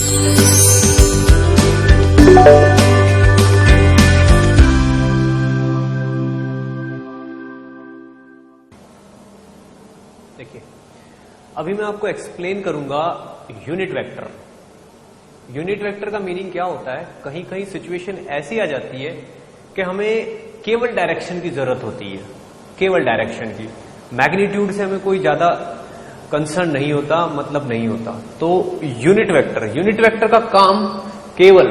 देखिए, अभी मैं आपको एक्सप्लेन करूंगा यूनिट वेक्टर। यूनिट वेक्टर का मीनिंग क्या होता है। कहीं कहीं सिचुएशन ऐसी आ जाती है कि हमें केवल डायरेक्शन की जरूरत होती है, केवल डायरेक्शन की, मैग्नीट्यूड से हमें कोई ज्यादा कंसर्न नहीं होता, मतलब नहीं होता। तो यूनिट वेक्टर का काम केवल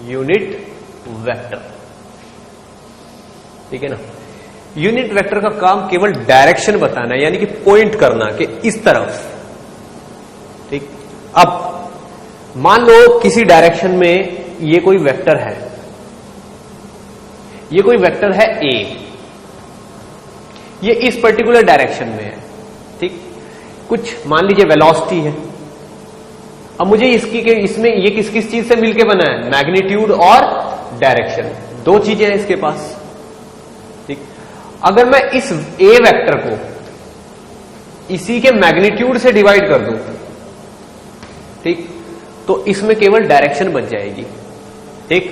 यूनिट वेक्टर, ठीक है ना। यूनिट वेक्टर का काम केवल डायरेक्शन बताना है, यानी कि पॉइंट करना कि इस तरफ, ठीक। अब मान लो किसी डायरेक्शन में ये कोई वेक्टर है, ये कोई वेक्टर है ए, ये इस पर्टिकुलर डायरेक्शन में है, ठीक। कुछ मान लीजिए वेलोसिटी है। अब मुझे इसमें ये किस किस चीज से मिलके बना है, मैग्नीट्यूड और डायरेक्शन, दो चीजें हैं इसके पास, ठीक। अगर मैं इस ए वेक्टर को इसी के मैग्नीट्यूड से डिवाइड कर दूं, ठीक, तो इसमें केवल डायरेक्शन बच जाएगी, ठीक।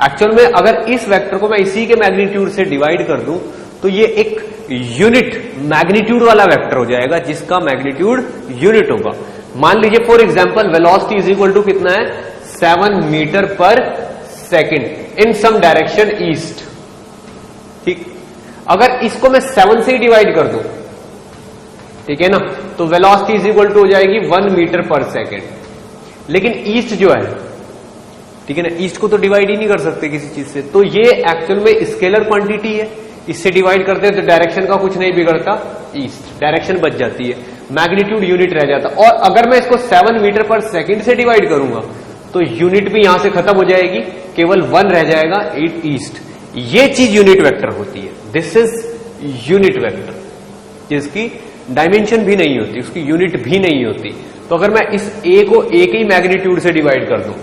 एक्चुअल में अगर इस वेक्टर को मैं इसी के मैग्नीट्यूड से डिवाइड कर दूं तो ये एक यूनिट मैग्नीट्यूड वाला वेक्टर हो जाएगा, जिसका मैग्नीट्यूड यूनिट होगा। मान लीजिए for example velocity is equal to कितना है, 7 meter per second in some direction east, ठीक। अगर इसको मैं 7 से ही डिवाइड कर दूं, ठीक है ना, तो वेलोसिटी इज इक्वल टू हो जाएगी 1 मीटर पर सेकेंड। लेकिन ईस्ट जो है, ठीक है ना, ईस्ट को तो डिवाइड ही नहीं कर सकते किसी चीज से, तो ये एक्चुअल में स्केलर क्वांटिटी है, इससे डिवाइड करते हैं तो डायरेक्शन का कुछ नहीं बिगड़ता, ईस्ट डायरेक्शन बच जाती है, मैग्नीट्यूड यूनिट रह जाता। और अगर मैं इसको 7 मीटर पर सेकेंड से डिवाइड करूंगा तो यूनिट भी यहां से खत्म हो जाएगी, केवल 1 रह जाएगा, ईस्ट। ये चीज यूनिट वेक्टर होती है, दिस इज यूनिट वेक्टर, जिसकी डायमेंशन भी नहीं होती, उसकी यूनिट भी नहीं होती। तो अगर मैं इस ए को एक ही मैग्नीट्यूड से डिवाइड कर दूं,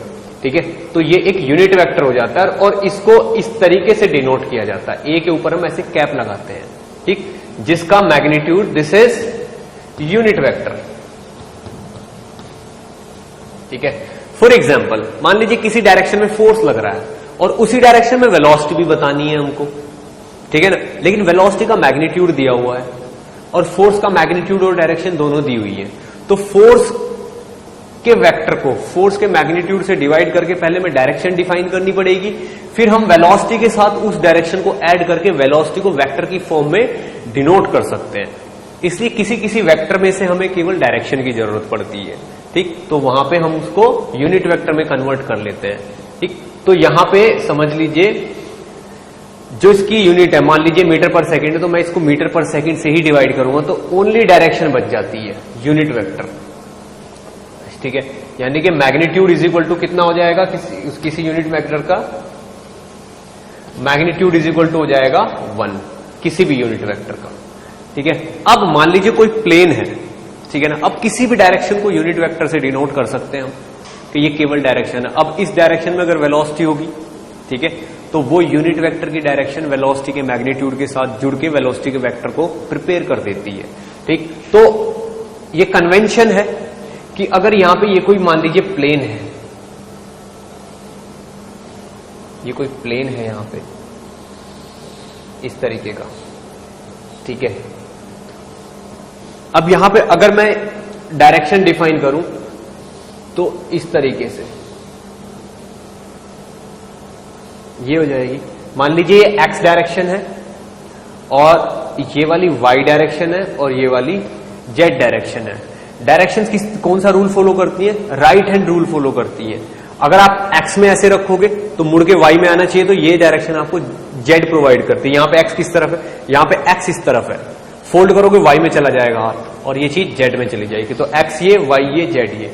ठीक है, तो ये एक यूनिट वेक्टर हो जाता है और इसको इस तरीके से डिनोट किया जाता है। ए के ऊपर हम ऐसे कैप लगाते हैं, ठीक, जिसका magnitude, this is unit vector, ठीक है। फॉर एग्जाम्पल मान लीजिए किसी डायरेक्शन में फोर्स लग रहा है और उसी डायरेक्शन में वेलोसिटी भी बतानी है हमको, ठीक है ना, लेकिन वेलोसिटी का मैग्नीट्यूड दिया हुआ है और फोर्स का मैग्नीट्यूड और डायरेक्शन दोनों दी हुई है। तो फोर्स के वेक्टर को फोर्स के मैग्नीट्यूड से डिवाइड करके पहले मैं डायरेक्शन डिफाइन करनी पड़ेगी, फिर हम वेलोसिटी के साथ उस डायरेक्शन को ऐड करके वेलोसिटी को वेक्टर की फॉर्म में डिनोट कर सकते हैं। इसलिए किसी किसी वेक्टर में से हमें केवल डायरेक्शन की जरूरत पड़ती है, ठीक, तो वहां पे हम उसको यूनिट वेक्टर में कन्वर्ट कर लेते हैं, ठीक। तो यहां पे समझ लीजिए जो इसकी यूनिट है, मान लीजिए मीटर पर सेकेंड है, तो मैं इसको मीटर पर सेकेंड से ही डिवाइड करूंगा तो ओनली डायरेक्शन बच जाती है, यूनिट वेक्टर, ठीक है। यानी कि मैग्नीट्यूड इज इक्वल टू कितना हो जाएगा, किसी यूनिट वेक्टर का मैग्नीट्यूड इज इक्वल टू हो जाएगा 1, किसी भी यूनिट वेक्टर का, ठीक है। अब मान लीजिए कोई प्लेन है, ठीक है ना, अब किसी भी डायरेक्शन को यूनिट वेक्टर से डिनोट कर सकते हैं हम कि ये केवल डायरेक्शन है। अब इस डायरेक्शन में अगर वेलोसिटी होगी, ठीक है, तो वो यूनिट वेक्टर की डायरेक्शन वेलोसिटी के मैग्नीट्यूड के साथ जुड़ के वेलोसिटी के वेक्टर को प्रिपेयर कर देती है, ठीक। तो ये कन्वेंशन है कि अगर यहां पे ये कोई मान लीजिए प्लेन है, ये कोई प्लेन है यहां पे इस तरीके का, ठीक है। अब यहां पे अगर मैं डायरेक्शन डिफाइन करूं तो इस तरीके से ये हो जाएगी। मान लीजिए ये एक्स डायरेक्शन है और ये वाली वाई डायरेक्शन है और ये वाली जेड डायरेक्शन है। डायरेक्शंस किस कौन सा रूल फॉलो करती है, राइट हैंड रूल फॉलो करती है। अगर आप एक्स में ऐसे रखोगे तो मुड़ के वाई में आना चाहिए, तो ये डायरेक्शन आपको जेड प्रोवाइड करती है। यहां पे एक्स किस तरफ है, यहां पे एक्स इस तरफ है, फोल्ड करोगे वाई में चला जाएगा हाथ और ये चीज जेड में चली जाएगी। तो एक्स ये, वाई ये, जेड ये,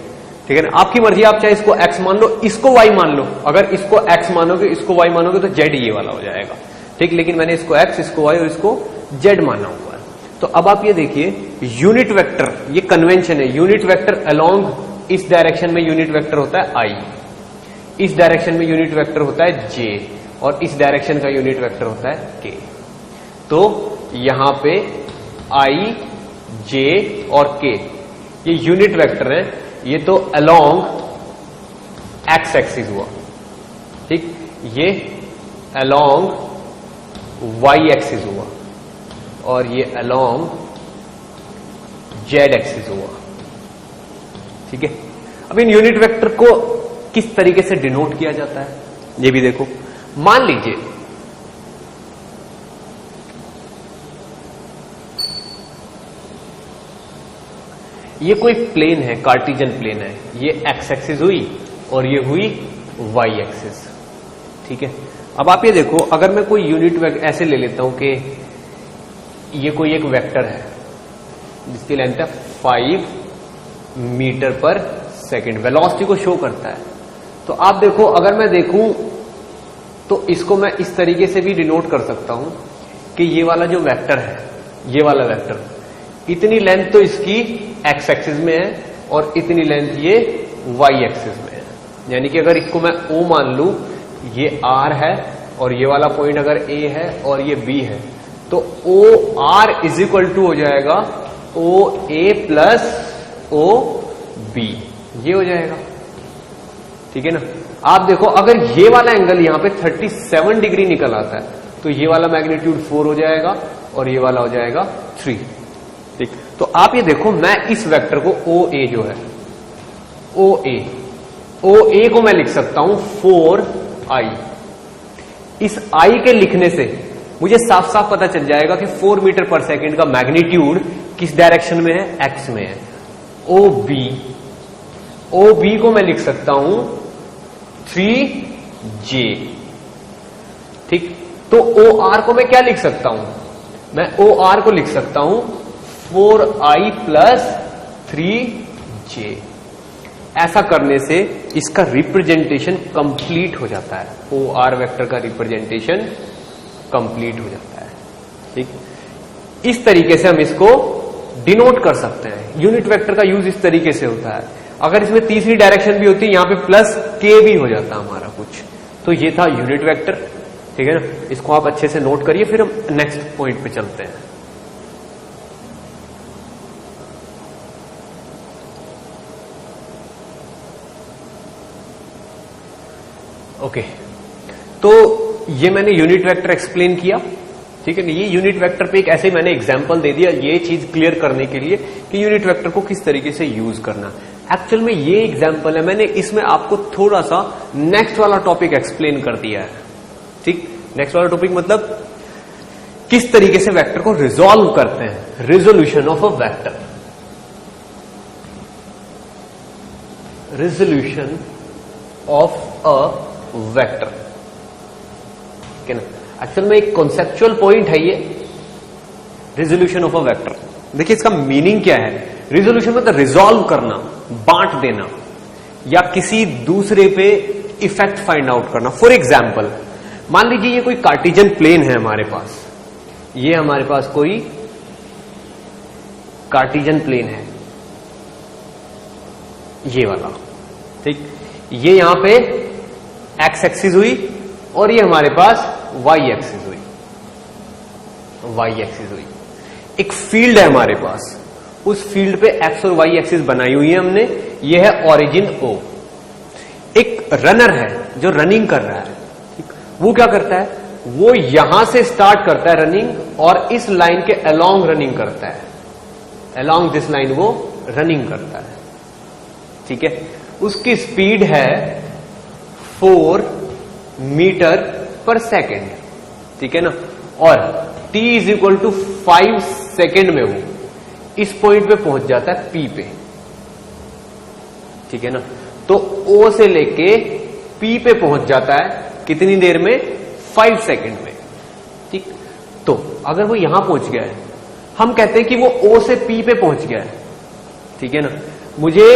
ठीक है ना। आपकी मर्जी, आप चाहे इसको एक्स मान लो, इसको वाई मान लो। अगर इसको एक्स मानोगे, इसको वाई मानोगे तो जेड ये वाला हो जाएगा, ठीक। लेकिन मैंने इसको एक्स, इसको वाई और इसको जेड माना हुआ है। तो अब आप ये देखिए यूनिट वेक्टर, ये कन्वेंशन है, यूनिट वेक्टर अलोंग इस डायरेक्शन में यूनिट वेक्टर होता है आई, इस डायरेक्शन में यूनिट वेक्टर होता है जे और इस डायरेक्शन का यूनिट वेक्टर होता है के। तो यहां पे आई, जे और के ये यूनिट वेक्टर है, ये तो अलोंग एक्स एक्सिस हुआ, ठीक, ये अलोंग वाई एक्सिस हुआ और ये अलोंग जेड एक्सिस हुआ, ठीक है। अब इन यूनिट वेक्टर को किस तरीके से डिनोट किया जाता है ये भी देखो। मान लीजिए ये कोई प्लेन है, कार्टेशियन प्लेन है, ये एक्स एक्सिस हुई और ये हुई वाई एक्सिस, ठीक है। अब आप ये देखो, अगर मैं कोई यूनिट वेक्टर ऐसे ले लेता हूं कि ये कोई एक वेक्टर है जिसकी लेंथ है 5 मीटर पर सेकेंड, वेलोसिटी को शो करता है। तो आप देखो, अगर मैं देखूं तो इसको मैं इस तरीके से भी डिनोट कर सकता हूं कि ये वाला जो वेक्टर है, ये वाला वेक्टर, इतनी लेंथ तो इसकी एक्स एक्सिस में है और इतनी लेंथ ये वाई एक्सिस में है। यानी कि अगर इसको मैं O मान लूं, ये R है और ये वाला पॉइंट अगर A है और ये B है, तो OR इज इक्वल टू हो जाएगा OA प्लस OB, ये हो जाएगा, ठीक है ना। आप देखो, अगर ये वाला एंगल यहां पे 37 डिग्री निकल आता है तो ये वाला मैग्नीट्यूड 4 हो जाएगा और ये वाला हो जाएगा 3, ठीक। तो आप ये देखो, मैं इस वेक्टर को OA जो है, OA को मैं लिख सकता हूं 4i। इस I के लिखने से मुझे साफ साफ पता चल जाएगा कि 4 मीटर पर सेकेंड का मैग्नीट्यूड किस डायरेक्शन में है, एक्स में है। OB को मैं लिख सकता हूं 3j, ठीक। तो OR को मैं क्या लिख सकता हूं, मैं OR को लिख सकता हूं 4i प्लस 3j। ऐसा करने से इसका रिप्रेजेंटेशन कंप्लीट हो जाता है, OR वेक्टर का रिप्रेजेंटेशन कंप्लीट हो जाता है, ठीक। इस तरीके से हम इसको डिनोट कर सकते हैं। यूनिट वेक्टर का यूज इस तरीके से होता है। अगर इसमें तीसरी डायरेक्शन भी होती है, यहां पे प्लस k भी हो जाता हमारा कुछ। तो ये था यूनिट वेक्टर, ठीक है ना। इसको आप अच्छे से नोट करिए, फिर हम नेक्स्ट पॉइंट पे चलते हैं। ओके, तो ये मैंने यूनिट वेक्टर एक्सप्लेन किया, ठीक है ना। ये यूनिट वेक्टर पे एक ऐसे मैंने एग्जांपल दे दिया, ये चीज क्लियर करने के लिए कि यूनिट वेक्टर को किस तरीके से यूज करना। एक्चुअल में ये एग्जांपल है, मैंने इसमें आपको थोड़ा सा नेक्स्ट वाला टॉपिक एक्सप्लेन कर दिया है, ठीक। नेक्स्ट वाला टॉपिक मतलब किस तरीके से वेक्टर को रिजॉल्व करते हैं, resolution of a vector, resolution of a vector, ठीक है ना। एक्चुअल में एक कॉन्सेप्चुअल पॉइंट है ये, रिजोल्यूशन ऑफ अ वेक्टर। देखिए इसका मीनिंग क्या है। रिजोल्यूशन मतलब रिजॉल्व करना, बांट देना या किसी दूसरे पे इफेक्ट फाइंड आउट करना। फॉर एग्जाम्पल, मान लीजिए ये कोई कार्टेशियन प्लेन है हमारे पास, ये हमारे पास कोई कार्टेशियन प्लेन है, ये वाला, ठीक। ये यहां पे एक्स एक्सिस हुई और ये हमारे पास वाई एक्सिस हुई, वाई एक्सिस हुई। एक फील्ड है हमारे पास, उस फील्ड पे एक्स और वाई एक्सिस बनाई हुई है हमने, ये है ओरिजिन O। एक रनर है जो रनिंग कर रहा है, ठीक। वो क्या करता है, वो यहां से स्टार्ट करता है रनिंग और इस लाइन के अलोंग रनिंग करता है, अलोंग दिस लाइन वो रनिंग करता है, ठीक है। उसकी स्पीड है 4 मीटर पर सेकेंड, ठीक है ना। और t is equal to 5 second में वो इस पॉइंट पे पहुंच जाता है P पे, ठीक है ना। तो O से लेके P पे पहुंच जाता है कितनी देर में, 5 सेकेंड में, ठीक। तो अगर वो यहां पहुंच गया है, हम कहते हैं कि वो O से P पे पहुंच गया है, ठीक है ना। मुझे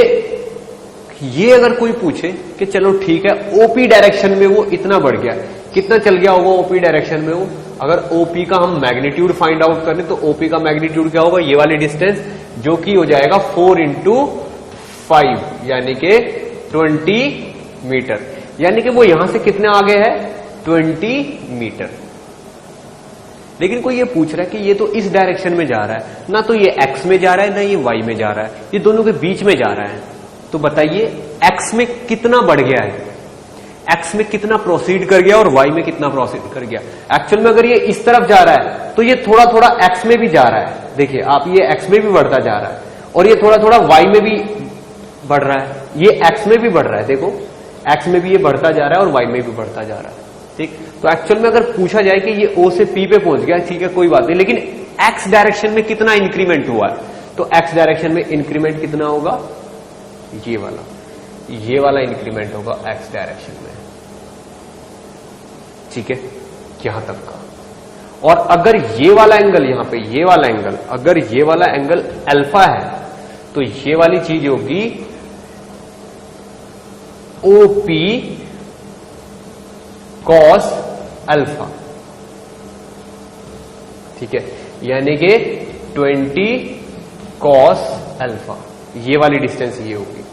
ये अगर कोई पूछे कि चलो ठीक है, OP डायरेक्शन में वो इतना बढ़ गया, कितना चल गया होगा OP डायरेक्शन में वो, अगर OP का हम मैग्नीट्यूड फाइंड आउट करें तो OP का मैग्नीट्यूड क्या होगा, ये वाली डिस्टेंस, जो कि हो जाएगा 4 इंटू 5 यानी कि 20 मीटर। यानी कि वो यहां से कितने आगे है, 20 मीटर। लेकिन कोई ये पूछ रहा है कि ये तो इस डायरेक्शन में जा रहा है, ना तो ये एक्स में जा रहा है ना ये वाई में जा रहा है, ये दोनों के बीच में जा रहा है, तो बताइए एक्स में कितना बढ़ गया है, एक्स में कितना प्रोसीड कर गया और वाई में कितना प्रोसीड कर गया। एक्चुअल में अगर ये इस तरफ जा रहा है तो ये थोड़ा थोड़ा एक्स में भी जा रहा है, देखिए आप, ये एक्स में भी बढ़ता जा रहा है और ये थोड़ा थोड़ा वाई में भी बढ़ रहा है, ये एक्स में भी बढ़ रहा है, देखो एक्स में भी ये बढ़ता जा रहा है और वाई में भी बढ़ता जा रहा है। ठीक, तो एक्चुअल में अगर पूछा जाए कि ये ओ से पी पे पहुंच गया, ठीक है कोई बात नहीं, लेकिन एक्स डायरेक्शन में कितना इंक्रीमेंट हुआ है, तो एक्स डायरेक्शन में इंक्रीमेंट कितना होगा, ये वाला इंक्रीमेंट होगा एक्स डायरेक्शन में। ठीक है, यहां तक का। और अगर ये वाला एंगल, यहां पे ये वाला एंगल, अगर ये वाला एंगल अल्फा है तो ये वाली चीज होगी ओपी कॉस अल्फा। ठीक है, यानी कि 20 कॉस अल्फा, ये वाली डिस्टेंस ये होगी।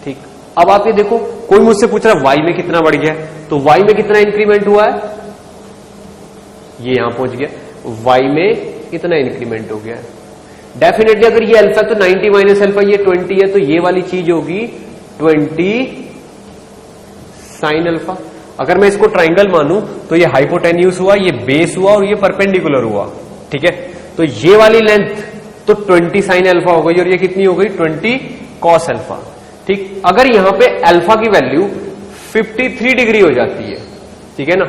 ठीक, अब आप ये देखो, कोई मुझसे पूछ रहा है वाई में कितना बढ़ गया, तो वाई में कितना इंक्रीमेंट हुआ है, ये यहां पहुंच गया, वाई में कितना इंक्रीमेंट हो गया है। डेफिनेटली अगर ये अल्फा तो 90 माइनस अल्फा ये 20 है, तो ये वाली चीज होगी 20 साइन अल्फा। अगर मैं इसको ट्राइंगल मानूं तो ये हाइपोटेन्यूस हुआ, ये बेस हुआ और ये परपेंडिकुलर हुआ। ठीक है, तो ये वाली लेंथ तो 20 साइन अल्फा हो गई और ये कितनी हो गई 20 कॉस अल्फा। ठीक, अगर यहां पे अल्फा की वैल्यू 53 डिग्री हो जाती है, ठीक है ना,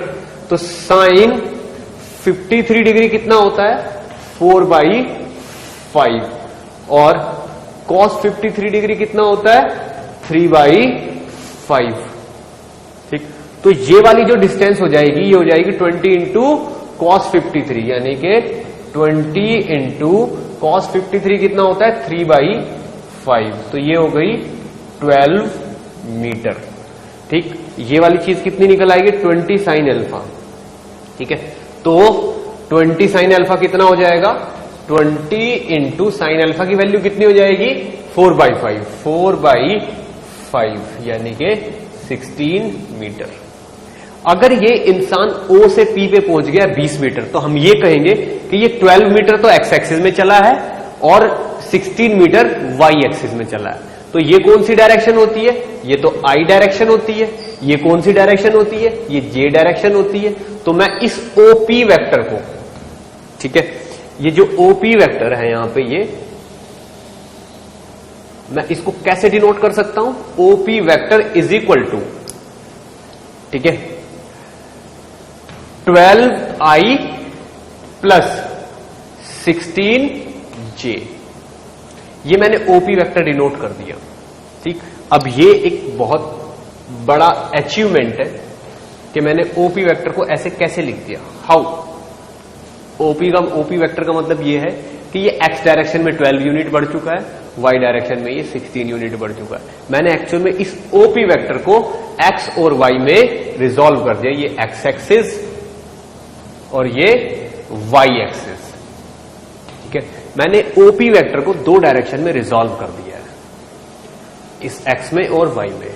तो साइन 53 डिग्री कितना होता है 4/5 और कॉस 53 डिग्री कितना होता है 3/5। ठीक, तो ये वाली जो डिस्टेंस हो जाएगी ये हो जाएगी 20 इंटू कॉस 53, यानी कि 20 इंटू कॉस 53 कितना होता है 3/5, तो ये हो गई 12 मीटर। ठीक, ये वाली चीज कितनी निकल आएगी 20 साइन अल्फा। ठीक है, तो 20 साइन अल्फा कितना हो जाएगा 20 इंटू साइन अल्फा की वैल्यू कितनी हो जाएगी 4/5, यानी कि 16 मीटर। अगर ये इंसान O से P पे पहुंच गया 20 मीटर, तो हम ये कहेंगे कि ये 12 मीटर तो एक्स एक्सिस में चला है और 16 मीटर वाई एक्सिस में चला है। तो ये कौन सी डायरेक्शन होती है, ये तो आई डायरेक्शन होती है। ये कौन सी डायरेक्शन होती है, ये जे डायरेक्शन होती है। तो मैं इस OP वेक्टर को, ठीक है, ये जो OP वेक्टर है यहां पे, ये मैं इसको कैसे डिनोट कर सकता हूं, OP vector is equal to, ठीक है, 12i प्लस 16j। ये मैंने OP वेक्टर डिनोट कर दिया। ठीक, अब ये एक बहुत बड़ा अचीवमेंट है कि मैंने OP वेक्टर को ऐसे कैसे लिख दिया। हाउ, OP वेक्टर का मतलब ये है कि ये x डायरेक्शन में 12 यूनिट बढ़ चुका है, y डायरेक्शन में ये 16 यूनिट बढ़ चुका है। मैंने एक्चुअल में इस OP वेक्टर को x और y में रिजॉल्व कर दिया, ये x एक्सिस और ये y एक्सिस। ठीक है, मैंने OP वेक्टर को दो डायरेक्शन में रिजॉल्व कर दिया है, इस x में और y में।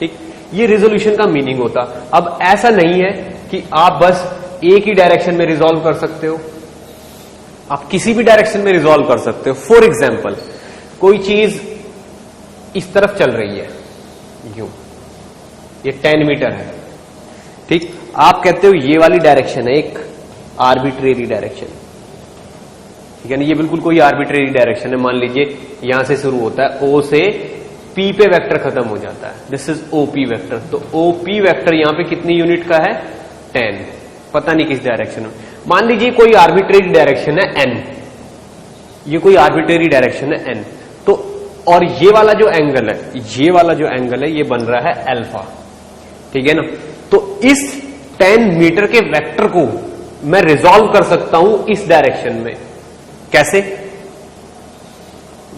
ठीक, ये रिजोल्यूशन का मीनिंग होता। अब ऐसा नहीं है कि आप बस एक ही डायरेक्शन में रिजॉल्व कर सकते हो, आप किसी भी डायरेक्शन में रिजॉल्व कर सकते हो। फॉर एग्जाम्पल, कोई चीज इस तरफ चल रही है, यूं, ये 10 मीटर है। ठीक, आप कहते हो ये वाली डायरेक्शन है एक आर्बिट्रेरी डायरेक्शन, ठीक है ना, ये बिल्कुल कोई आर्बिट्रेरी डायरेक्शन है। मान लीजिए यहां से शुरू होता है, O से P पे वेक्टर खत्म हो जाता है, दिस इज OP वेक्टर। तो OP वेक्टर यहां पे कितनी यूनिट का है 10, पता नहीं किस डायरेक्शन में। मान लीजिए कोई आर्बिट्रेरी डायरेक्शन है n, ये कोई आर्बिट्रेरी डायरेक्शन है n, तो और ये वाला जो एंगल है, ये वाला जो एंगल है, ये बन रहा है अल्फा। ठीक है ना, तो इस 10 मीटर के वेक्टर को मैं रिजॉल्व कर सकता हूं इस डायरेक्शन में। कैसे,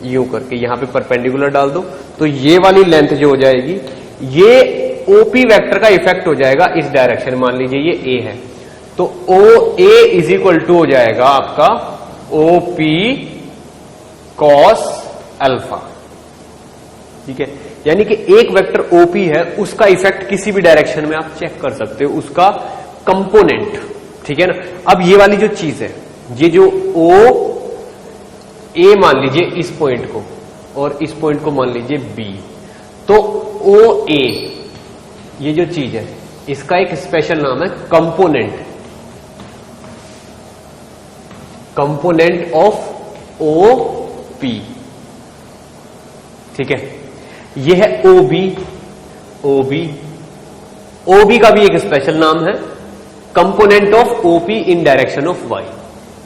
यूं करके यहां पे परपेंडिकुलर डाल दो, तो ये वाली लेंथ जो हो जाएगी, ये OP वेक्टर का इफेक्ट हो जाएगा इस डायरेक्शन। मान लीजिए ये A है, तो OA इज इक्वल टू हो जाएगा आपका OP कॉस अल्फा। ठीक है, यानी कि एक वेक्टर OP है, उसका इफेक्ट किसी भी डायरेक्शन में आप चेक कर सकते हो, उसका कंपोनेंट। ठीक है ना। अब ये वाली जो चीज है, ये जो ओ ए मान लीजिए इस पॉइंट को, और इस पॉइंट को मान लीजिए बी, तो ओ ए ये जो चीज है इसका एक स्पेशल नाम है component, component of O P. ठीक है, ये है O B, O B, O B का भी एक स्पेशल नाम है component of OP in direction of Y.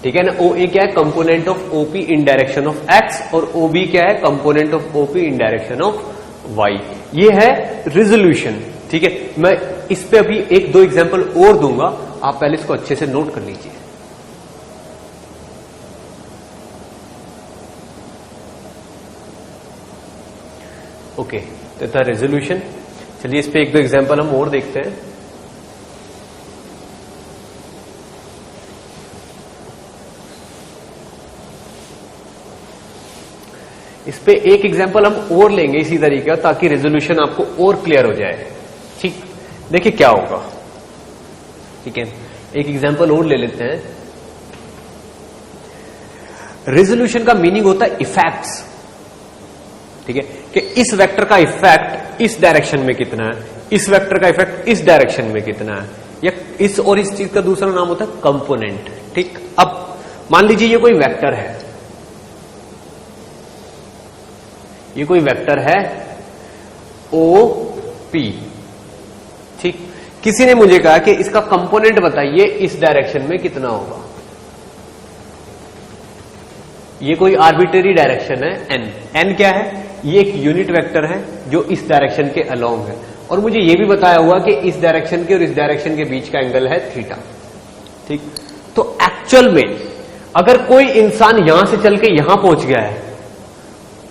ठीक है ना, ओ ए क्या है, component of OP in direction of X, और ओ बी क्या है, component of OP in direction of Y. ये है रिजोल्यूशन। ठीक है, मैं इस पे अभी एक दो एग्जांपल और दूंगा, आप पहले इसको अच्छे से नोट कर लीजिए। ओके, तो था रेजोल्यूशन। चलिए इस पे एक दो एग्जांपल हम और देखते हैं। इस पे एक एग्जांपल हम और लेंगे इसी तरीके का, ताकि रेजोल्यूशन आपको और क्लियर हो जाए। ठीक, देखिए क्या होगा। ठीक है, एक एग्जांपल और ले लेते हैं। रेजोल्यूशन का मीनिंग होता है इफेक्ट्स। ठीक है, कि इस वेक्टर का इफेक्ट इस डायरेक्शन में कितना है, इस वेक्टर का इफेक्ट इस डायरेक्शन में कितना है, या इस और इस चीज का दूसरा नाम होता है कंपोनेंट। ठीक, अब मान लीजिए ये कोई वेक्टर है, ये कोई वेक्टर है ओ पी। ठीक, किसी ने मुझे कहा कि इसका कंपोनेंट बताइए इस डायरेक्शन में कितना होगा। ये कोई आर्बिट्रेरी डायरेक्शन है एन, एन क्या है, ये एक यूनिट वेक्टर है जो इस डायरेक्शन के अलोंग है, और मुझे ये भी बताया हुआ कि इस डायरेक्शन के और इस डायरेक्शन के बीच का एंगल है थीटा। ठीक, तो एक्चुअल में अगर कोई इंसान यहां से चल के यहां पहुंच गया है,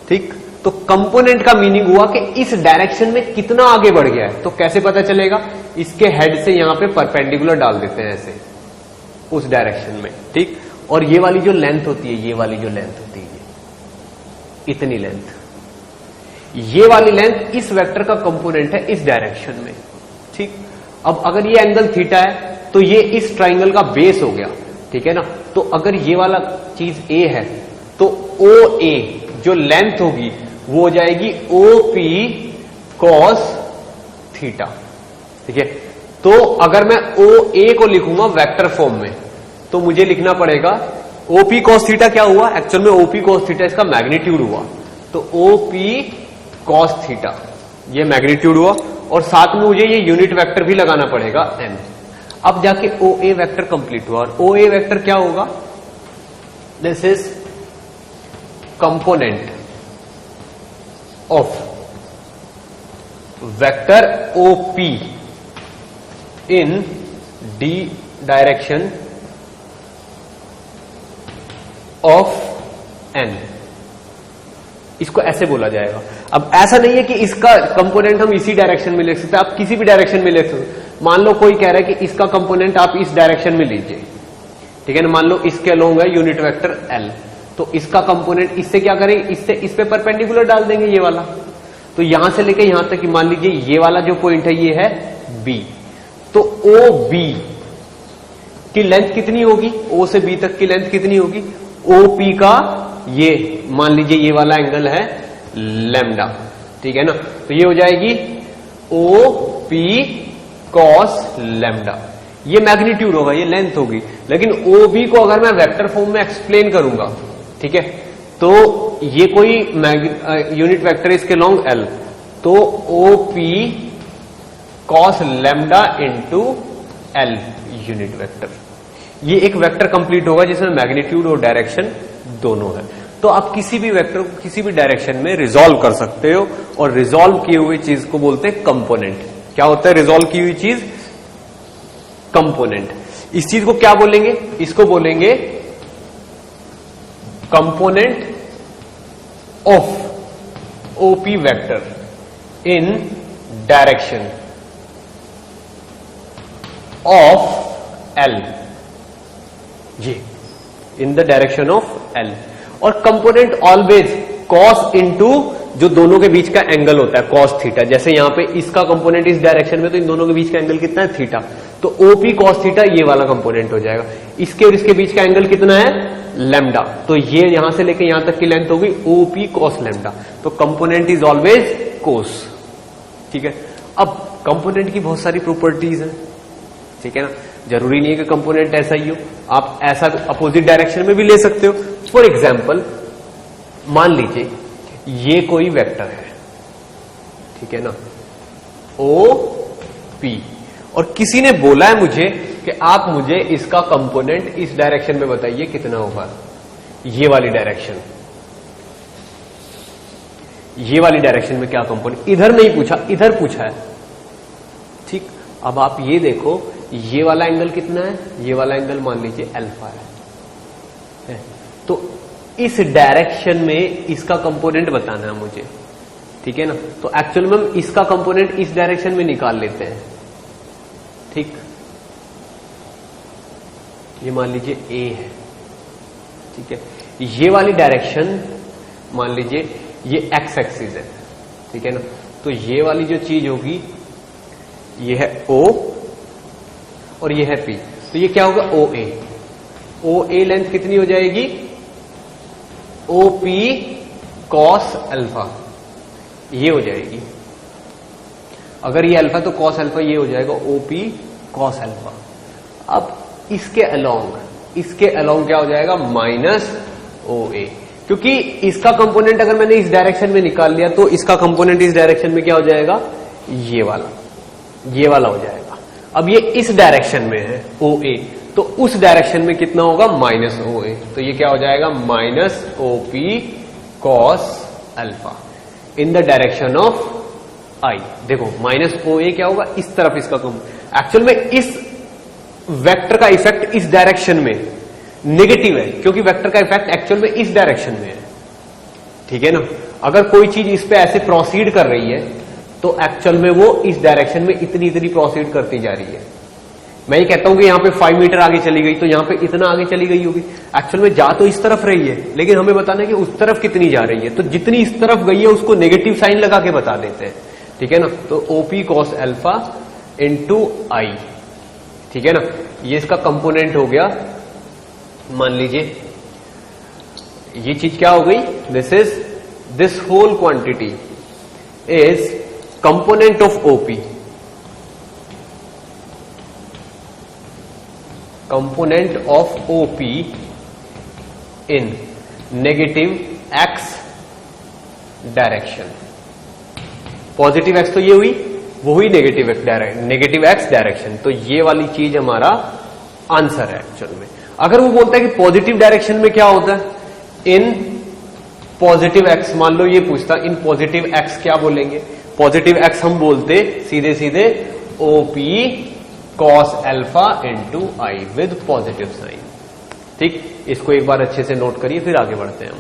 ठीक, तो कंपोनेंट का मीनिंग हुआ कि इस डायरेक्शन में कितना आगे बढ़ गया है। तो कैसे पता चलेगा, इसके हेड से यहां पे परपेंडिकुलर डाल देते हैं ऐसे उस डायरेक्शन में। ठीक, और ये वाली जो लेंथ होती है, ये वाली जो लेंथ होती है, इतनी लेंथ, ये वाली लेंथ इस वेक्टर का कंपोनेंट है इस डायरेक्शन में। ठीक, अब अगर ये एंगल थीटा है तो ये इस ट्राइंगल का बेस हो गया। ठीक है ना, तो अगर ये वाला चीज ए है तो ओ ए जो लेंथ होगी वो हो जाएगी ओ पी कॉस थीटा। ठीक है, तो अगर मैं ओ ए को लिखूंगा वेक्टर फॉर्म में तो मुझे लिखना पड़ेगा ओपी कॉस थीटा क्या हुआ, एक्चुअल में ओपी कॉस थीटा इसका मैग्नीट्यूड हुआ, तो ओपी कॉस थीटा ये मैग्नीट्यूड हुआ, और साथ में मुझे ये यूनिट वेक्टर भी लगाना पड़ेगा एन। अब जाके ओ ए वेक्टर कंप्लीट हुआ, और ओ ए वेक्टर क्या होगा, this is component of vector OP in the direction of N. इसको ऐसे बोला जाएगा। अब ऐसा नहीं है कि इसका कंपोनेंट हम इसी डायरेक्शन में लिख सकते हैं, आप किसी भी डायरेक्शन में लिख सकते। मान लो कोई कह रहा है कि इसका कंपोनेंट आप इस डायरेक्शन में लीजिए। ठीक है ना, मान लो इसके अलोंग है यूनिट वेक्टर एल, तो इसका कंपोनेंट इससे क्या करेंगे, इससे इस पे परपेंडिकुलर डाल देंगे ये वाला। तो यहां से लेके यहां तक कि मान लीजिए ये वाला जो पॉइंट है ये है बी, तो ओ बी की लेंथ कितनी होगी, ओ से बी तक की लेंथ कितनी होगी, ओ पी का ये मान लीजिए ये वाला एंगल है लैम्डा। ठीक है ना, तो ये हो जाएगी ओ पी कॉस लैम्डा। ये मैग्नीट्यूड होगा, ये लेंथ होगी। लेकिन ओ बी को अगर मैं वेक्टर फॉर्म में एक्सप्लेन करूंगा, ठीक है, तो ये कोई यूनिट वेक्टर इसके लॉन्ग एल, तो O P cos lambda into L unit vector, ये एक वेक्टर कंप्लीट होगा जिसमें मैग्नीट्यूड और डायरेक्शन दोनों है। तो आप किसी भी वेक्टर को किसी भी डायरेक्शन में रिजॉल्व कर सकते हो, और रिजॉल्व किए हुए चीज को बोलते हैं कंपोनेंट। क्या होता है रिजॉल्व की हुई चीज, कंपोनेंट। इस चीज को क्या बोलेंगे, इसको बोलेंगे component of OP vector in direction of L, ये in the direction of L. और कंपोनेंट ऑलवेज कॉस इनटू जो दोनों के बीच का एंगल होता है कॉस थीटा। जैसे यहां पे इसका कंपोनेंट इस डायरेक्शन में, तो इन दोनों के बीच का एंगल कितना है, थीटा। तो ओपी कॉस थीटा ये वाला कंपोनेंट हो जाएगा। इसके और इसके बीच का एंगल कितना है, लैम्डा, तो ये यहां से लेके यहां तक की लेंथ होगी ओपी कॉस लैम्डा, तो कंपोनेंट इज ऑलवेज कोस। ठीक है, अब कंपोनेंट की बहुत सारी प्रॉपर्टीज हैं, ठीक है ना, जरूरी नहीं है कि कंपोनेंट ऐसा ही हो, आप ऐसा अपोजिट डायरेक्शन में भी ले सकते हो। फॉर एग्जाम्पल मान लीजिए ये कोई वेक्टर है, ठीक है ना, ओ पी, और किसी ने बोला है मुझे कि आप मुझे इसका कंपोनेंट इस डायरेक्शन में बताइए कितना होगा, ये वाली डायरेक्शन, ये वाली डायरेक्शन में क्या कंपोनेंट, इधर नहीं पूछा, इधर पूछा है। ठीक, अब आप ये देखो ये वाला एंगल कितना है, ये वाला एंगल मान लीजिए अल्फा है, तो इस डायरेक्शन में इसका कंपोनेंट बताना है मुझे, ठीक है ना, तो एक्चुअल में हम इसका कंपोनेंट इस डायरेक्शन में निकाल लेते हैं। ठीक, ये मान लीजिए ए है, ठीक है, ये वाली डायरेक्शन मान लीजिए ये एक्स एक्सिस है, ठीक है ना, तो ये वाली जो चीज होगी ये है ओ और ये है पी, तो ये क्या होगा ओ ए, ओ ए लेंथ कितनी हो जाएगी ओ पी कॉस अल्फा, ये हो जाएगी, अगर ये अल्फा तो कॉस अल्फा ये हो जाएगा ओ पी कॉस अल्फा। अब इसके अलोंग क्या हो जाएगा माइनस ओ ए, क्योंकि इसका कंपोनेंट अगर मैंने इस डायरेक्शन में निकाल लिया तो इसका कंपोनेंट इस डायरेक्शन में क्या हो जाएगा, ये वाला हो जाएगा। अब ये इस डायरेक्शन में है ओ ए, तो उस डायरेक्शन में कितना होगा माइनस ओ ए, तो ये क्या हो जाएगा minus O P cos alpha in the direction of I. देखो माइनस ओ ए क्या होगा, इस तरफ इसका एक्चुअल में इस वेक्टर का इफेक्ट इस डायरेक्शन में नेगेटिव है, क्योंकि वेक्टर का इफेक्ट एक्चुअल में इस डायरेक्शन में है, ठीक है ना। अगर कोई चीज इस पे ऐसे प्रोसीड कर रही है तो एक्चुअल में वो इस डायरेक्शन में इतनी प्रोसीड करती जा रही है। मैं ये कहता हूं कि यहां पे 5 मीटर आगे चली गई तो यहां पे इतना आगे चली गई होगी, एक्चुअल में जा तो इस तरफ रही है, लेकिन हमें बताना है कि उस तरफ कितनी जा रही है, तो जितनी इस तरफ गई है उसको नेगेटिव साइन लगा के बता देते हैं, ठीक है ना। तो ओपी कॉस अल्फा इंटू आई, ठीक है ना, ये इसका कंपोनेंट हो गया। मान लीजिए ये चीज क्या हो गई, this whole quantity is component of OP, component of OP in negative X direction. Positive X तो ये हुई, वो हुई नेगेटिव एक्स डायरेक्शन, तो ये वाली चीज हमारा आंसर है एक्चुअल में। अगर वो बोलता है कि पॉजिटिव डायरेक्शन में क्या होता है, इन पॉजिटिव एक्स, मान लो ये पूछता इन पॉजिटिव एक्स क्या बोलेंगे, पॉजिटिव एक्स हम बोलते सीधे सीधे OP cos alpha into I with positive sign. ठीक, इसको एक बार अच्छे से नोट करिए फिर आगे बढ़ते हैं हम।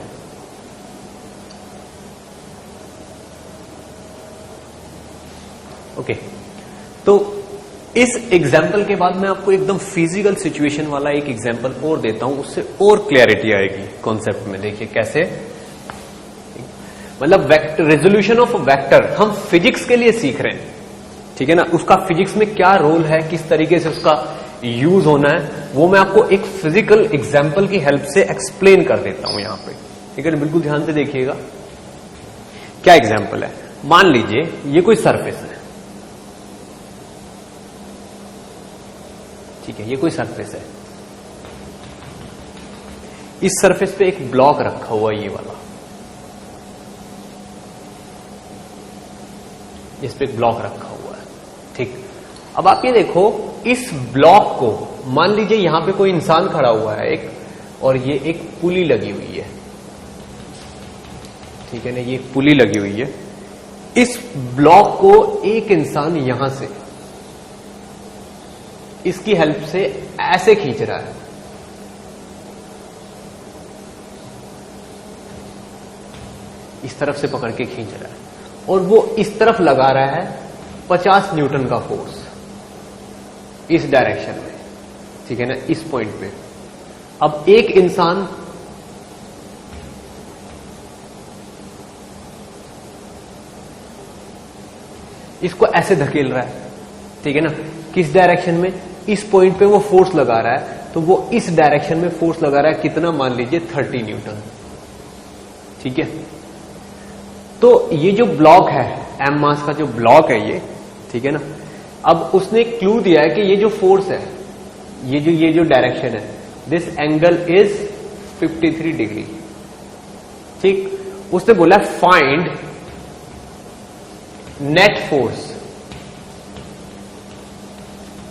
ओके, तो इस एग्जाम्पल के बाद मैं आपको एकदम फिजिकल सिचुएशन वाला एक एग्जाम्पल और देता हूं, उससे और क्लैरिटी आएगी कॉन्सेप्ट में। देखिए कैसे, मतलब रेजोल्यूशन ऑफ वेक्टर हम फिजिक्स के लिए सीख रहे हैं, ठीक है ना, उसका फिजिक्स में क्या रोल है, किस तरीके से उसका यूज होना है, वो मैं आपको एक फिजिकल एग्जाम्पल की हेल्प से एक्सप्लेन कर देता हूं यहां पे, ठीक है। बिल्कुल ध्यान से देखिएगा क्या एग्जाम्पल है। मान लीजिए ये कोई सरफेस है, ठीक है, ये कोई सरफेस है, इस सरफेस पे एक ब्लॉक रखा हुआ है, ये वाला, इस पे एक ब्लॉक रखा हुआ है, ठीक। अब आप ये देखो, इस ब्लॉक को मान लीजिए यहां पे कोई इंसान खड़ा हुआ है एक, और ये एक पुली लगी हुई है, ठीक है ना, ये एक पुली लगी हुई है। इस ब्लॉक को एक इंसान यहां से इसकी हेल्प से ऐसे खींच रहा है, इस तरफ से पकड़ के खींच रहा है, और वो इस तरफ लगा रहा है 50 न्यूटन का फोर्स इस डायरेक्शन में, ठीक है ना, इस पॉइंट पे। अब एक इंसान इसको ऐसे धकेल रहा है, ठीक है ना, किस डायरेक्शन में, इस पॉइंट पे वो फोर्स लगा रहा है, तो वो इस डायरेक्शन में फोर्स लगा रहा है कितना, मान लीजिए 30 न्यूटन। ठीक है, तो ये जो ब्लॉक है, एम मास का जो ब्लॉक है ये, ठीक है ना, अब उसने क्लू दिया है कि ये जो फोर्स है, ये जो डायरेक्शन है, दिस एंगल इज 53 डिग्री। ठीक, उसने बोला find net force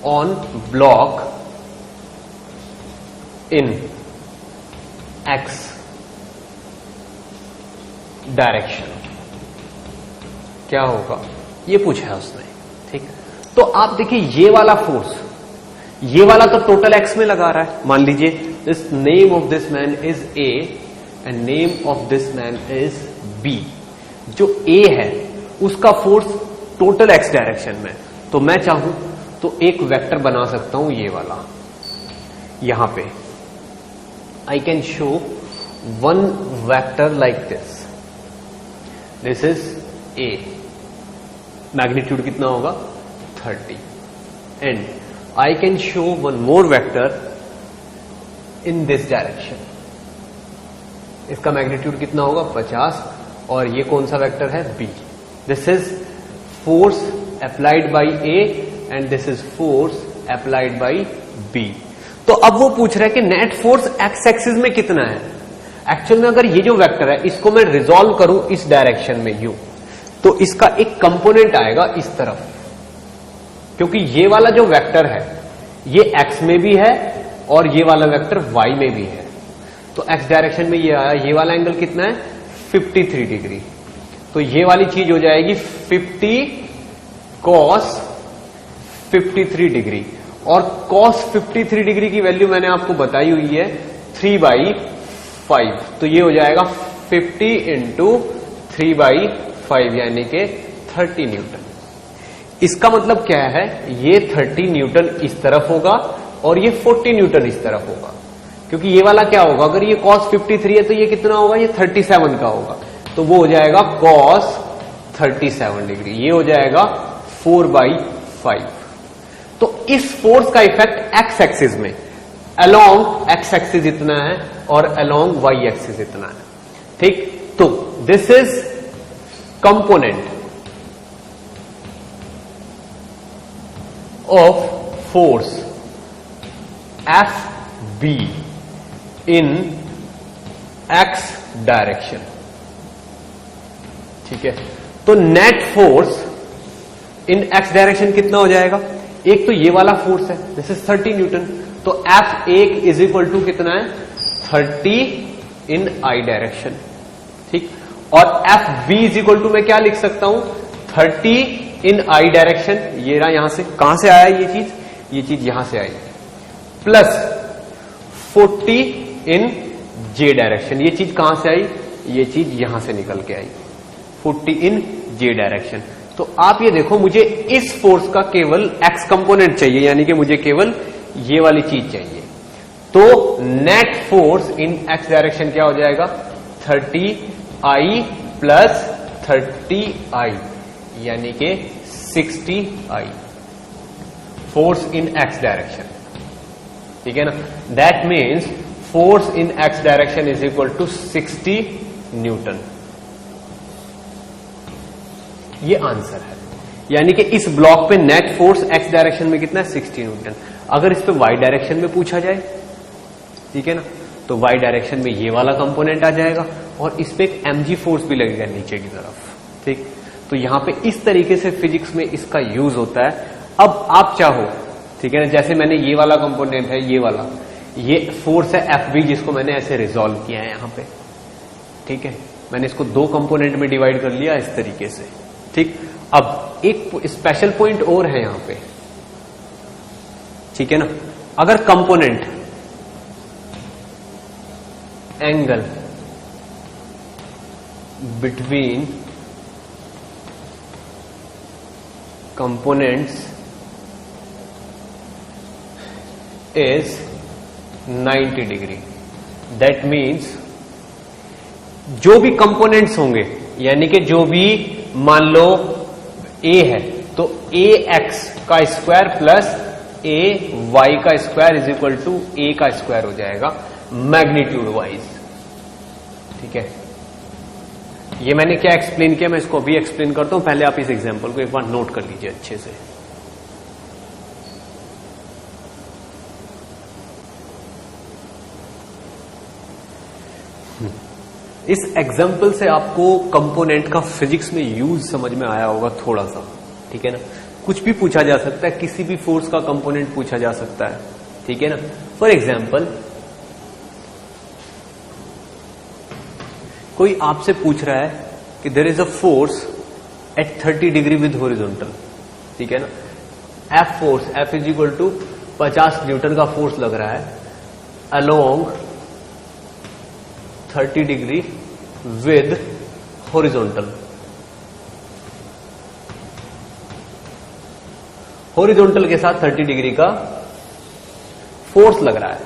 on block in X direction. क्या होगा ये पूछा है उसने। ठीक, तो आप देखिए ये वाला फोर्स, ये वाला तो टोटल एक्स में लगा रहा है। मान लीजिए this name of this man is A and name of this man is B. जो ए है उसका फोर्स टोटल एक्स डायरेक्शन में, तो मैं चाहूं तो एक वेक्टर बना सकता हूं ये वाला। यहां पे I can show one vector like this. This is a, magnitude कितना होगा 30, and I can show one more vector in this direction. इसका मैग्नीट्यूड कितना होगा 50, और ये कौन सा वेक्टर है B. This is force applied by A and this is force applied by B. तो अब वो पूछ रहा है कि नेट फोर्स एक्स एक्सिस में कितना है। एक्चुअल में अगर ये जो वेक्टर है इसको मैं रिजॉल्व करूं इस डायरेक्शन में यू, तो इसका एक कंपोनेंट आएगा इस तरफ, क्योंकि ये वाला जो वेक्टर है ये x में भी है और ये वाला वेक्टर y में भी है। तो x डायरेक्शन में ये आया, ये वाला एंगल कितना है 53 डिग्री। तो ये वाली चीज हो जाएगी 50 cos 53 डिग्री, और cos 53 डिग्री की वैल्यू मैंने आपको बताई हुई है 3/5। तो ये हो जाएगा 50 इंटू 3/5 यानी कि 30 न्यूटन। इसका मतलब क्या है, ये 30 न्यूटन इस तरफ होगा और ये 40 न्यूटन इस तरफ होगा, क्योंकि ये वाला क्या होगा, अगर ये cos 53 है तो ये कितना होगा, ये 37 का होगा, तो वो हो जाएगा cos 37 डिग्री। ये हो जाएगा 4/5। तो इस फोर्स का इफेक्ट एक्स एक्सिस में, अलोंग एक्स एक्सिस इतना है और अलोंग वाई एक्सिस इतना है। ठीक, तो this is component of force FB in x direction। ठीक है, तो net force in x direction कितना हो जाएगा, एक तो ये वाला फोर्स है दिस इज 30 न्यूटन, तो F1 इज इक्वल टू कितना है 30 इन I डायरेक्शन। ठीक, और FB इज इक्वल टू मैं क्या लिख सकता हूं 30 इन आई डायरेक्शन। ये रहा, यहां से कहां से आया ये चीज यहां से आई, प्लस 40 इन जे डायरेक्शन। ये चीज कहां से आई, ये चीज यहां से निकल के आई 40 इन जे डायरेक्शन। तो आप ये देखो, मुझे इस फोर्स का केवल एक्स कंपोनेंट चाहिए, यानी कि मुझे केवल ये वाली चीज चाहिए। तो net force in X direction क्या हो जाएगा 30i प्लस 30i यानी कि 60i force in X direction. ठीक है ना, that means force in X direction is equal to 60 newton. ये आंसर है, यानी कि इस ब्लॉक पे नेट फोर्स एक्स डायरेक्शन में कितना है 60 न्यूटन। अगर इस पे वाई डायरेक्शन में पूछा जाए, ठीक है ना, तो वाई डायरेक्शन में ये वाला कंपोनेंट आ जाएगा और इस पे एक mg फोर्स भी लगेगा नीचे की तरफ। ठीक, तो यहां पे इस तरीके से फिजिक्स में इसका यूज होता है। अब आप चाहो, ठीक है ना, जैसे मैंने ये वाला कंपोनेंट है, ये वाला, ये फोर्स है Fb जिसको मैंने ऐसे रिजॉल्व किया है यहां पे। ठीक है, मैंने इसको दो कंपोनेंट में डिवाइड कर लिया इस तरीके से। ठीक, अब एक स्पेशल पॉइंट और है यहां पे, ठीक है ना, अगर component angle between components is 90 degree, that means जो भी कंपोनेंट्स होंगे, यानी कि जो भी मान लो a है, तो ax का स्क्वायर प्लस ए वाई का स्क्वायर इज इक्वल टू ए का स्क्वायर हो जाएगा मैग्नीट्यूड वाइज। ठीक है, ये मैंने क्या एक्सप्लेन किया, मैं इसको अभी एक्सप्लेन करता हूं। पहले आप इस एग्जांपल को एक बार नोट कर लीजिए अच्छे से। इस एग्जाम्पल से आपको कंपोनेंट का फिजिक्स में यूज समझ में आया होगा थोड़ा सा। ठीक है ना, कुछ भी पूछा जा सकता है, किसी भी फोर्स का कंपोनेंट पूछा जा सकता है। ठीक है ना, फॉर एग्जाम्पल कोई आपसे पूछ रहा है कि there is a force at 30 degree with horizontal. ठीक है ना, F force, F is equal to 50 newton का फोर्स लग रहा है along 30 degree with horizontal. Horizontal के साथ 30 डिग्री का फोर्स लग रहा है।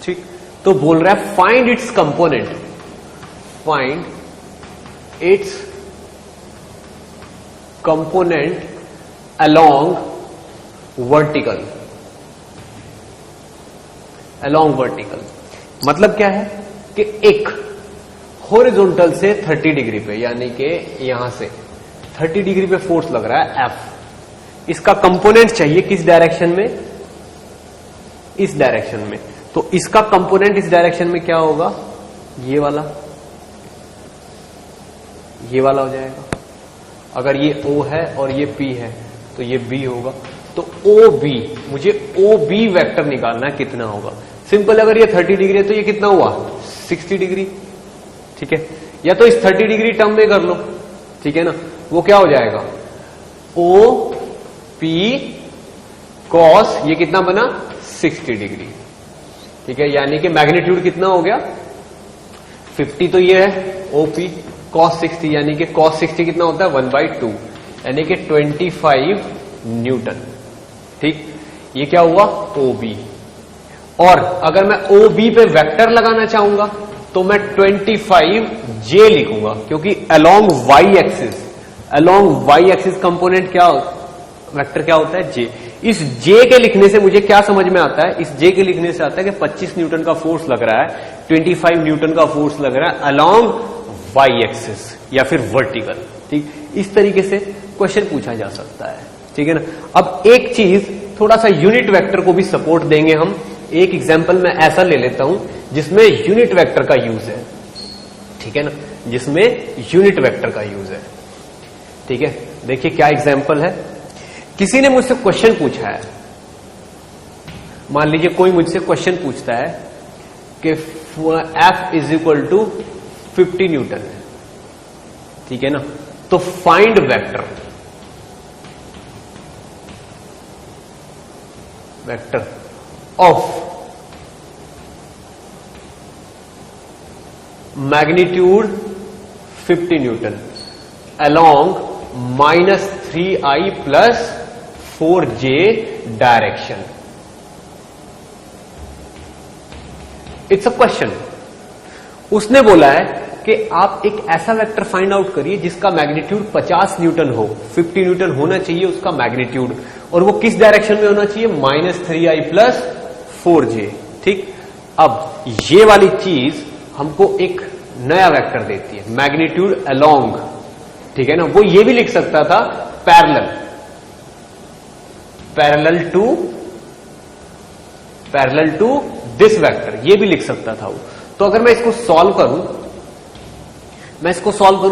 ठीक, तो बोल रहा है find its component, find its component along vertical. Along vertical मतलब क्या है कि एक हॉरिजॉन्टल से 30 डिग्री पे, यानी कि यहां से 30 डिग्री पे फोर्स लग रहा है एफ। इसका कंपोनेंट चाहिए किस डायरेक्शन में, इस डायरेक्शन में। तो इसका कंपोनेंट इस डायरेक्शन में क्या होगा, ये वाला हो जाएगा। अगर ये O है और ये P है तो ये B होगा। तो OB, मुझे OB वेक्टर निकालना है, कितना होगा। सिंपल, अगर ये 30 डिग्री है तो ये कितना हुआ 60 डिग्री। ठीक है, या तो इस 30 डिग्री टर्म में कर लो। ठीक है ना, वो क्या हो जाएगा OP कॉस, ये कितना बना 60 डिग्री। ठीक है, यानी कि मैग्नीट्यूड कितना हो गया 50, तो ये है OP कॉस 60, यानी कि कॉस 60 कितना होता है 1/2, यानी कि 25 न्यूटन। ठीक, ये क्या हुआ OB। और अगर मैं OB पे वेक्टर लगाना चाहूंगा तो मैं 25J लिखूंगा, क्योंकि अलोंग वाई एक्सिस कंपोनेंट क्या वेक्टर क्या होता है J। इस J के लिखने से मुझे क्या समझ में आता है, इस J के लिखने से आता है कि 25 न्यूटन का फोर्स लग रहा है, 25 न्यूटन का फोर्स लग रहा है अलोंग वाई एक्सिस या फिर वर्टिकल। ठीक, इस तरीके से क्वेश्चन पूछा जा सकता है। ठीक है ना, अब एक चीज थोड़ा सा यूनिट वेक्टर को भी सपोर्ट देंगे हम। एक एग्जांपल मैं ऐसा ले लेता हूं जिसमें यूनिट वेक्टर का यूज है। ठीक है ना, जिसमें यूनिट वेक्टर का यूज है। ठीक है, देखिए क्या एग्जांपल है। किसी ने मुझसे क्वेश्चन पूछा है, मान लीजिए कोई मुझसे क्वेश्चन पूछता है कि F is equal to 50 newton है। ठीक है ना, तो find vector of magnitude 50 newton along -3i + 4j direction. It's a question. उसने बोला है कि आप एक ऐसा वेक्टर फाइंड आउट करिए जिसका मैग्नीट्यूड 50 न्यूटन हो, 50 न्यूटन होना चाहिए उसका मैग्नीट्यूड, और वो किस डायरेक्शन में होना चाहिए -3i + 4j। ठीक, अब ये वाली चीज हमको एक नया वेक्टर देती है, मैग्नीट्यूड अलोंग। ठीक है ना, वो ये भी लिख सकता था पैरेलल टू दिस वेक्टर, ये भी लिख सकता था वो। तो अगर मैं इसको सॉल्व करूं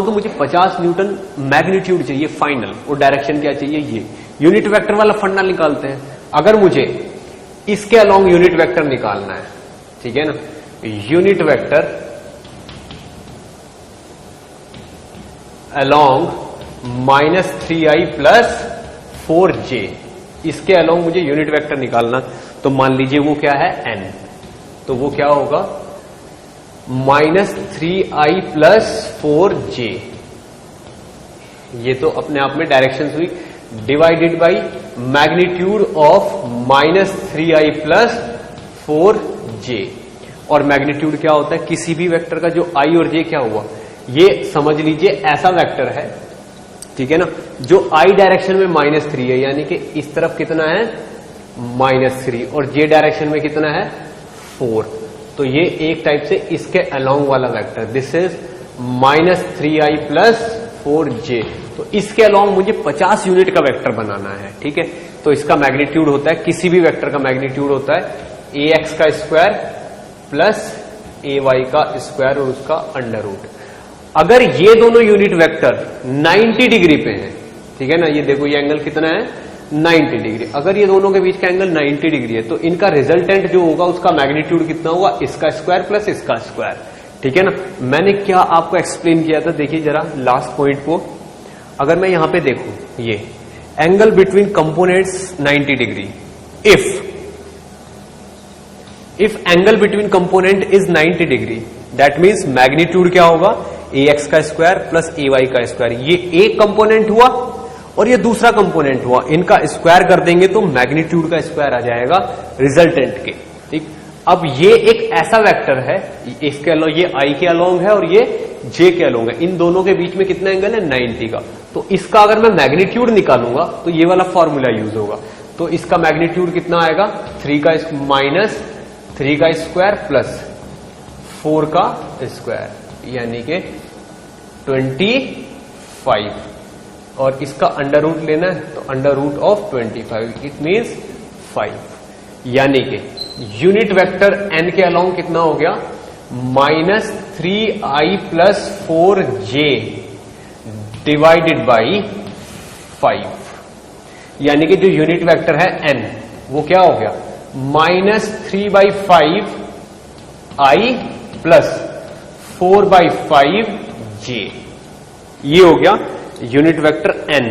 तो मुझे 50 न्यूटन मैग्नीट्यूड चाहिए फाइनल, और डायरेक्शन क्या चाहिए, ये यूनिट वेक्टर वाला फंडा निकालते हैं। अगर मुझे इसके अलोंग यूनिट वेक्टर निकालना है, ठीक है ना, unit vector along -3i + 4j, इसके अलोंग मुझे यूनिट वेक्टर निकालना, तो मान लीजिए वो क्या है n, तो वो क्या होगा -3i + 4j। ये तो अपने आप में डायरेक्शन हुई, divided by magnitude of -3i + 4j। और मैग्नीट्यूड क्या होता है किसी भी वेक्टर का, जो i और j क्या हुआ, ये समझ लीजिए ऐसा वेक्टर है, ठीक है ना, जो i डायरेक्शन में -3 है, यानी कि इस तरफ कितना है -3 और जे डायरेक्शन में कितना है 4। तो ये एक टाइप से इसके अलोंग वाला vector, this is -3i + 4j। तो इसके अलोंग मुझे 50 यूनिट का वेक्टर बनाना है, ठीक है। तो इसका मैग्नीट्यूड होता है, किसी भी वेक्टर का मैग्नीट्यूड होता है ax का स्क्वायर प्लस ay का स्क्वायर और उसका अंडर रूट। अगर ये दोनों यूनिट वेक्टर 90 डिग्री पे हैं, ठीक है ना, ये देखो ये एंगल कितना है 90 डिग्री। अगर ये दोनों के बीच का एंगल 90 डिग्री है तो इनका रिजल्टेंट जो होगा उसका मैग्नीट्यूड कितना होगा, इसका स्क्वायर प्लस इसका स्क्वायर, ठीक है ना। मैंने क्या आपको एक्सप्लेन किया था, देखिए जरा लास्ट पॉइंट को। अगर मैं यहां पे देखूं ये angle between components 90 degree, if angle between component is 90 degree, that means magnitude क्या होगा ax का स्क्वायर प्लस ay का स्क्वायर। ये एक कंपोनेंट हुआ और ये दूसरा कंपोनेंट हुआ, इनका स्क्वायर कर देंगे तो मैग्नीट्यूड का स्क्वायर आ जाएगा रिजल्टेंट के, ठीक। अब ये एक ऐसा वेक्टर है, इसके अलोंग ये i के अलोंग है और ये j के अलोंग है, इन दोनों के बीच में कितना एंगल है 90 का। तो इसका अगर मैं मैग्नीट्यूड निकालूंगा तो ये वाला फॉर्मूला यूज होगा। तो इसका मैग्नीट्यूड कितना आएगा 3 का स्क्वायर प्लस 4 का स्क्वायर, यानी कि 25, और इसका अंडर रूट लेना है तो under root of 25, it means 5। यानी कि यूनिट वेक्टर n के अलोंग कितना हो गया -3i + 4j डिवाइडेड बाई 5। यानी कि जो यूनिट वेक्टर है n वो क्या हो गया -3/5i + 4/5j, ये हो गया यूनिट वेक्टर n,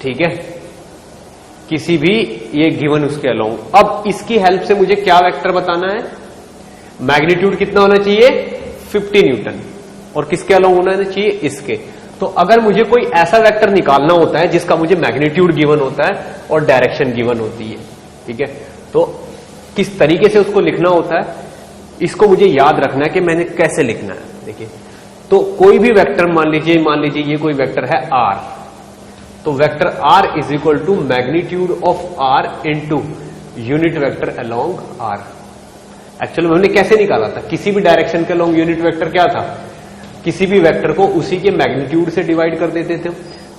ठीक है, किसी भी ये गिवन उसके अलोंग। अब इसकी हेल्प से मुझे क्या वेक्टर बताना है, मैग्नीट्यूड कितना होना चाहिए 50 न्यूटन, और किसके अलोंग होना चाहिए इसके। तो अगर मुझे कोई ऐसा वेक्टर निकालना होता है जिसका मुझे मैग्नीट्यूड गिवन होता है और डायरेक्शन गिवन होती है, ठीक है, तो किस तरीके से उसको लिखना होता है इसको मुझे याद रखना है कि मैंने कैसे लिखना है। देखिए, तो कोई भी वेक्टर मान लीजिए ये कोई वेक्टर है r, तो vector r is equal to magnitude of r into unit vector along r। Actually हमने कैसे निकाला था, किसी भी डायरेक्शन के अलोंग यूनिट वेक्टर क्या था, किसी भी वेक्टर को उसी के मैग्नीट्यूड से डिवाइड कर देते थे।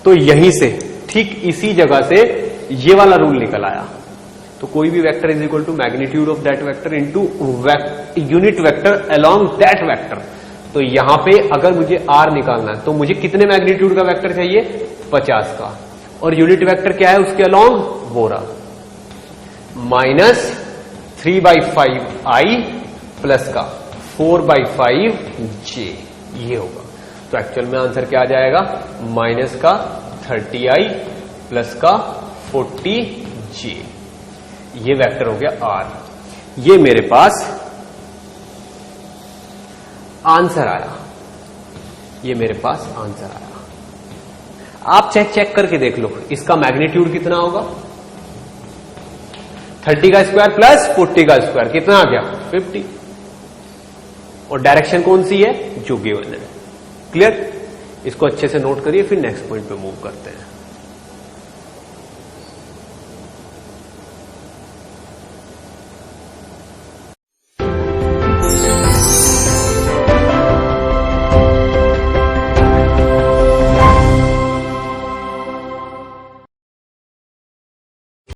तो यहीं से ठीक इसी जगह से ये वाला रूल निकल आया। तो कोई भी vector is equal to magnitude of that vector into unit vector along that vector. तो यहां पे अगर मुझे r निकालना है तो मुझे कितने मैग्नीट्यूड का वेक्टर चाहिए 50 का, और यूनिट वेक्टर क्या है उसके अलोंग वो रहा -3/5i प्लस का 4/5j, ये होगा। तो एक्चुअल में आंसर क्या आ जाएगा -30i प्लस का 40j, ये वेक्टर हो गया r। ये मेरे पास आंसर आया, ये मेरे पास आंसर आया। आप चेक करके देख लो इसका मैग्नीट्यूड कितना होगा, 30 का स्क्वायर प्लस 40 का स्क्वायर कितना आ गया 50, और डायरेक्शन कौन सी है जो गिवन है। क्लियर, इसको अच्छे से नोट करिए, फिर नेक्स्ट पॉइंट पे मूव करते हैं।